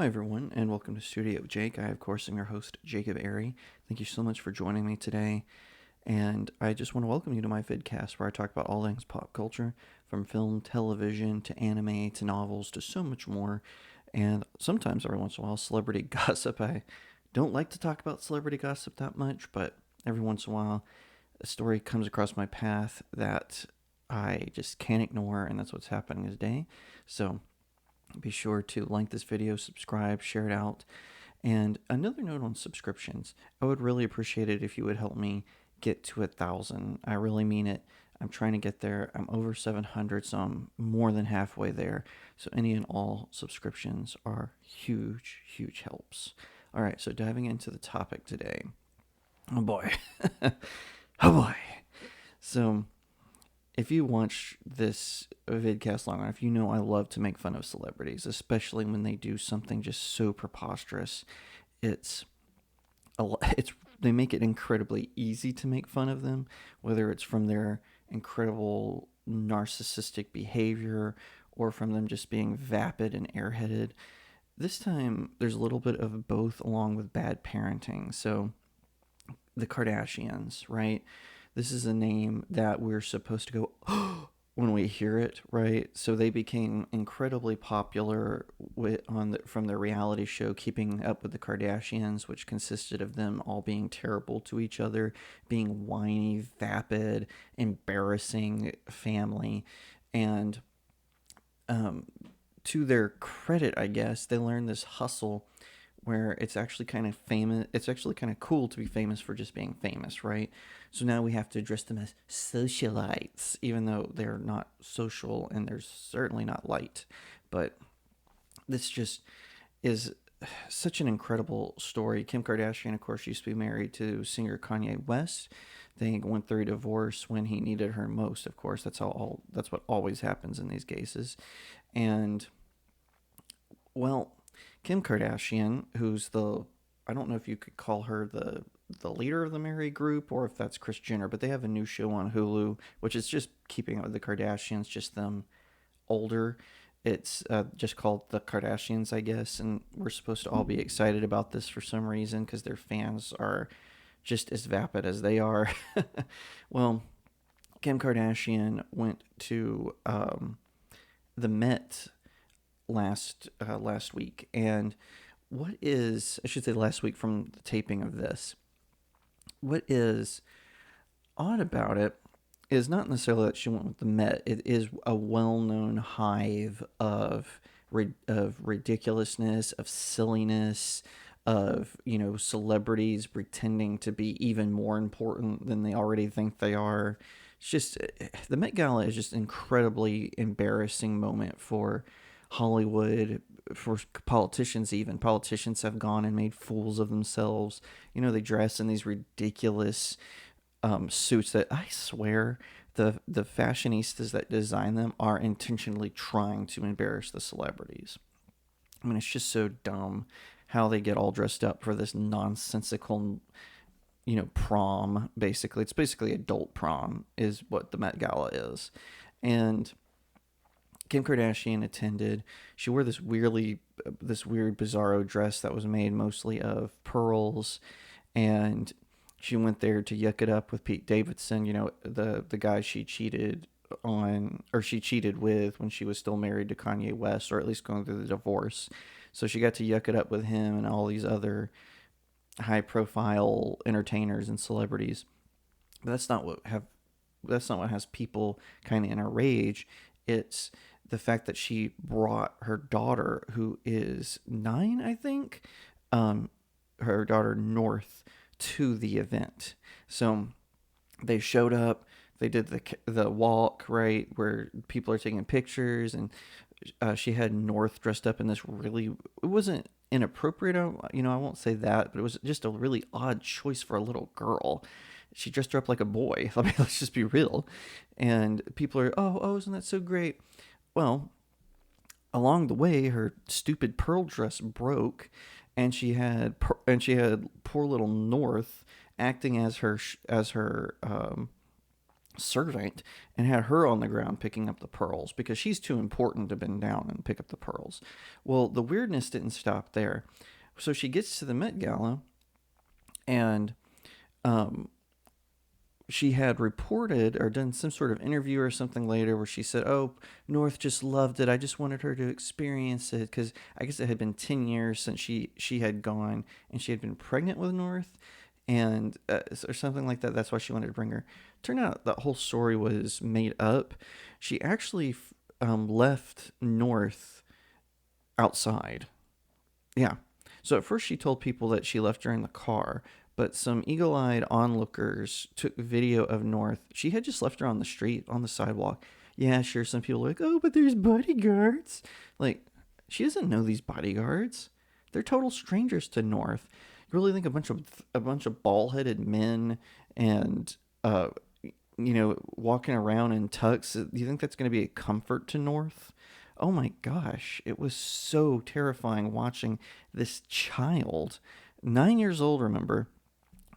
Hi, everyone, and welcome to StudioJake. I, of course, am your host, Jacob Airy. Thank you so much for joining me today. And I just want to welcome you to my vidcast where I talk about all things pop culture, from film, television, to anime, to novels, to so much more. And sometimes, every once in a while, celebrity gossip. I don't like to talk about celebrity gossip that much, but every once in a while, a story comes across my path that I just can't ignore, and that's what's happening today. So be sure to like this video, subscribe, share it out. And another note on subscriptions, I would really appreciate it if you would help me get to 1,000. I really mean it. I'm trying to get there. I'm over 700, so I'm more than halfway there. So any and all subscriptions are huge, huge helps. All right, so diving into the topic today. Oh boy. Oh boy. So if you watch this vidcast long enough, you know I love to make fun of celebrities, especially when they do something just so preposterous. It's it's they make it incredibly easy to make fun of them, whether it's from their incredible narcissistic behavior or from them just being vapid and airheaded. This time, there's a little bit of both, along with bad parenting. So, the Kardashians, right? This is a name that we're supposed to go when we hear it, right? So they became incredibly popular from their reality show Keeping Up with the Kardashians, which consisted of them all being terrible to each other, being whiny, vapid, embarrassing family, and um, to their credit, I guess they learned this hustle where it's actually kind of famous. It's actually kind of cool to be famous for just being famous, right? So now we have to address them as socialites, even though they're not social and they're certainly not light. But this just is such an incredible story. Kim Kardashian, of course, used to be married to singer Kanye West. They went through a divorce when he needed her most. Of course, that's what always happens in these cases. And well, Kim Kardashian, who's the I don't know if you could call her the leader of the Mary group or if that's Kris Jenner, but they have a new show on Hulu, which is just keeping up with the Kardashians, just them older. It's just called The Kardashians, I guess, and we're supposed to all be excited about this for some reason because their fans are just as vapid as they are. Well, Kim Kardashian went to the Met last week, and what is I should say last week from the taping of this. What is odd about it is not necessarily that she went with the Met. It is a well-known hive of ridiculousness, of silliness, of celebrities pretending to be even more important than they already think they are. It's just the Met Gala is just an incredibly embarrassing moment for Hollywood, for politicians. Even politicians have gone and made fools of themselves. They dress in these ridiculous suits that I swear the fashionistas that design them are intentionally trying to embarrass the celebrities. I mean, it's just so dumb how they get all dressed up for this nonsensical, prom. Basically, it's basically adult prom is what the Met Gala is, and Kim Kardashian attended. She wore this weird bizarro dress that was made mostly of pearls, and she went there to yuck it up with Pete Davidson, the guy she cheated on, or she cheated with when she was still married to Kanye West, or at least going through the divorce. So she got to yuck it up with him and all these other high profile entertainers and celebrities. But that's not what has people kind of in a rage. It's the fact that she brought her daughter, who is 9, I think, her daughter North, to the event. So they showed up. They did the walk, right, where people are taking pictures, and she had North dressed up in this really. It wasn't inappropriate, I won't say that, but it was just a really odd choice for a little girl. She dressed her up like a boy. I mean, let's just be real. And people are, oh, isn't that so great? Well, along the way, her stupid pearl dress broke, and she had poor little North acting as her servant and had her on the ground picking up the pearls because she's too important to bend down and pick up the pearls. Well, the weirdness didn't stop there. So she gets to the Met Gala, and um, she had reported or done some sort of interview or something later where she said, "Oh, North just loved it. I just wanted her to experience it because I guess it had been 10 years since she had gone and she had been pregnant with North, and or something like that. That's why she wanted to bring her." Turned out that whole story was made up. She actually left North outside. Yeah. So at first she told people that she left her in the car, but some eagle eyed onlookers took video of North. She had just left her on the street, on the sidewalk. Yeah, sure, some people are like, oh, but there's bodyguards. Like, she doesn't know these bodyguards. They're total strangers to North. You really think a bunch of bald headed men and walking around in tux, do you think that's going to be a comfort to North? Oh my gosh, it was so terrifying watching this child, 9 years old, remember.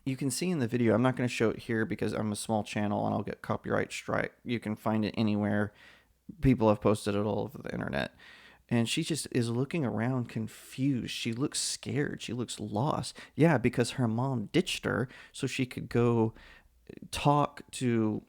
You can see in the video, I'm not going to show it here because I'm a small channel and I'll get copyright strike. You can find it anywhere. People have posted it all over the internet. And she just is looking around confused. She looks scared. She looks lost. Yeah, because her mom ditched her so she could go talk to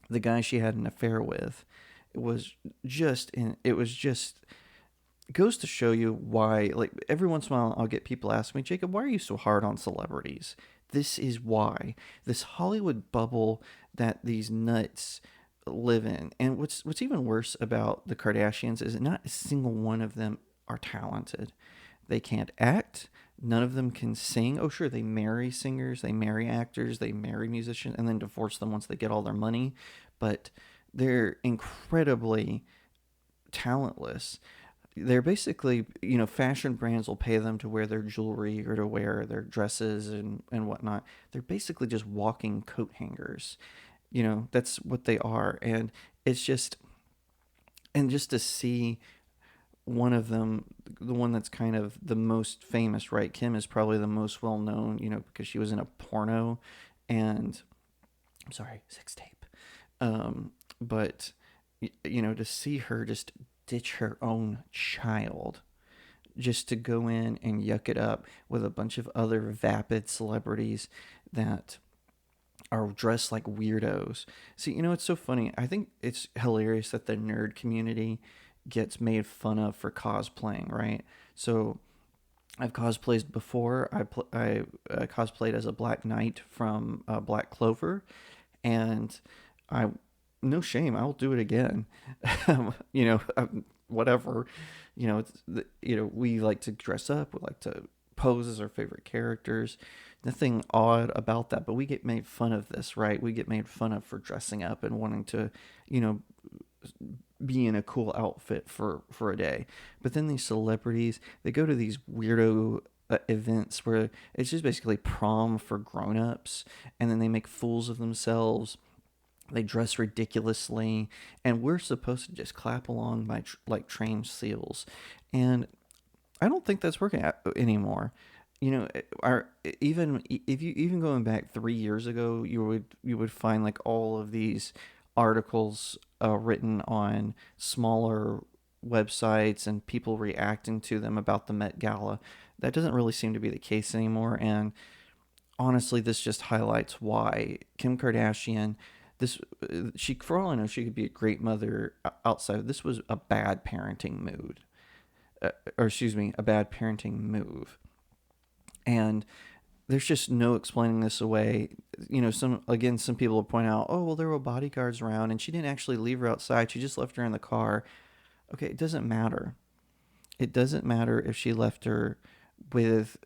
the guy she had an affair with. It was just it goes to show you why, like, every once in a while I'll get people ask me, Jacob, why are you so hard on celebrities? This is why. This Hollywood bubble that these nuts live in. And what's even worse about the Kardashians is not a single one of them are talented. They can't act. None of them can sing. Oh, sure, they marry singers, they marry actors, they marry musicians, and then divorce them once they get all their money. But they're incredibly talentless. They're basically, fashion brands will pay them to wear their jewelry or to wear their dresses and whatnot. They're basically just walking coat hangers. That's what they are. And just to see one of them, the one that's kind of the most famous, right? Kim is probably the most well known, because she was in a porno and, I'm sorry, sex tape. But, to see her just ditch her own child just to go in and yuck it up with a bunch of other vapid celebrities that are dressed like weirdos. See, it's so funny. I think it's hilarious that the nerd community gets made fun of for cosplaying, right? So I've cosplayed before. I cosplayed as a Black Knight from Black Clover, and I, no shame, I'll do it again. Whatever. We like to dress up. We like to pose as our favorite characters. Nothing odd about that, but we get made fun of this, right? We get made fun of for dressing up and wanting to, you know, be in a cool outfit for a day. But then these celebrities, they go to these weirdo events where it's just basically prom for grown-ups, and then they make fools of themselves. They dress ridiculously, and we're supposed to just clap along like trained seals. And I don't think that's working anymore. Our even if you even going back 3 years ago, you would find like all of these articles written on smaller websites and people reacting to them about the Met Gala. That doesn't really seem to be the case anymore. And honestly, this just highlights why Kim Kardashian. This she for all I know, she could be a great mother outside. This was a bad parenting mood, or excuse me, a bad parenting move. And there's just no explaining this away. Some people will point out, oh well, there were bodyguards around, and she didn't actually leave her outside. She just left her in the car. Okay, it doesn't matter. It doesn't matter if she left her with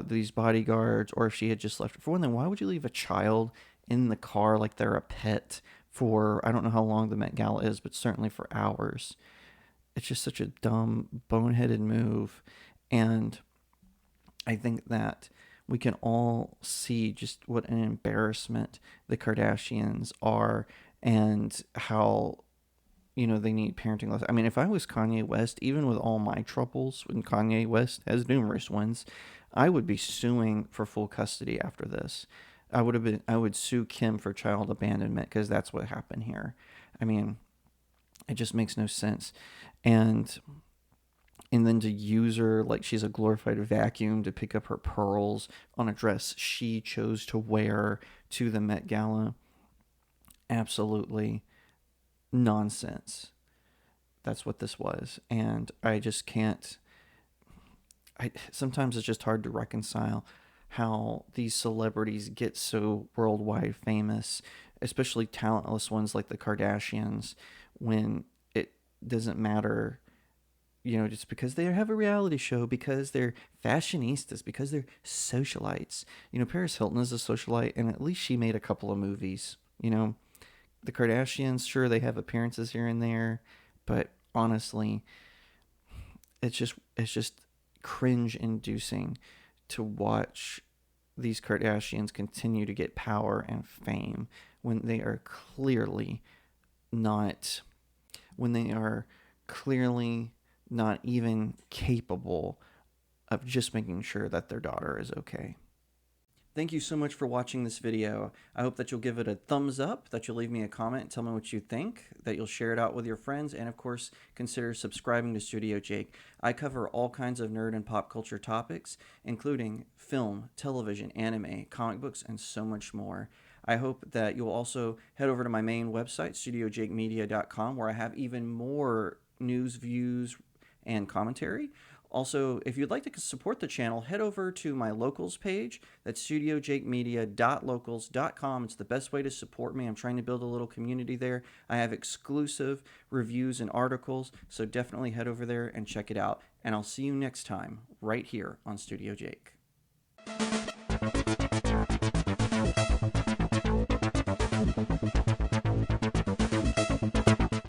these bodyguards or if she had just left her. For one thing, why would you leave a child in the car like they're a pet for, I don't know how long the Met Gala is, but certainly for hours? It's just such a dumb, boneheaded move. And I think that we can all see just what an embarrassment the Kardashians are and how, they need parenting lessons. I mean, if I was Kanye West, even with all my troubles, and Kanye West has numerous ones, I would be suing for full custody after this. I would sue Kim for child abandonment because that's what happened here. I mean, it just makes no sense. And then to use her like she's a glorified vacuum to pick up her pearls on a dress she chose to wear to the Met Gala. Absolutely nonsense. That's what this was. And I just can't. Sometimes it's just hard to reconcile how these celebrities get so worldwide famous, especially talentless ones like the Kardashians, when it doesn't matter, just because they have a reality show, because they're fashionistas, because they're socialites. Paris Hilton is a socialite, and at least she made a couple of movies. The Kardashians, sure, they have appearances here and there, but honestly, it's just cringe inducing to watch these Kardashians continue to get power and fame when they are clearly not when they are clearly not even capable of just making sure that their daughter is okay. Thank you so much for watching this video. I hope that you'll give it a thumbs up, that you'll leave me a comment and tell me what you think, that you'll share it out with your friends, and of course, consider subscribing to Studio Jake. I cover all kinds of nerd and pop culture topics, including film, television, anime, comic books, and so much more. I hope that you'll also head over to my main website, StudioJakeMedia.com, where I have even more news, views, and commentary. Also, if you'd like to support the channel, head over to my locals page. That's studiojakemedia.locals.com. It's the best way to support me. I'm trying to build a little community there. I have exclusive reviews and articles, so definitely head over there and check it out. And I'll see you next time, right here on Studio Jake.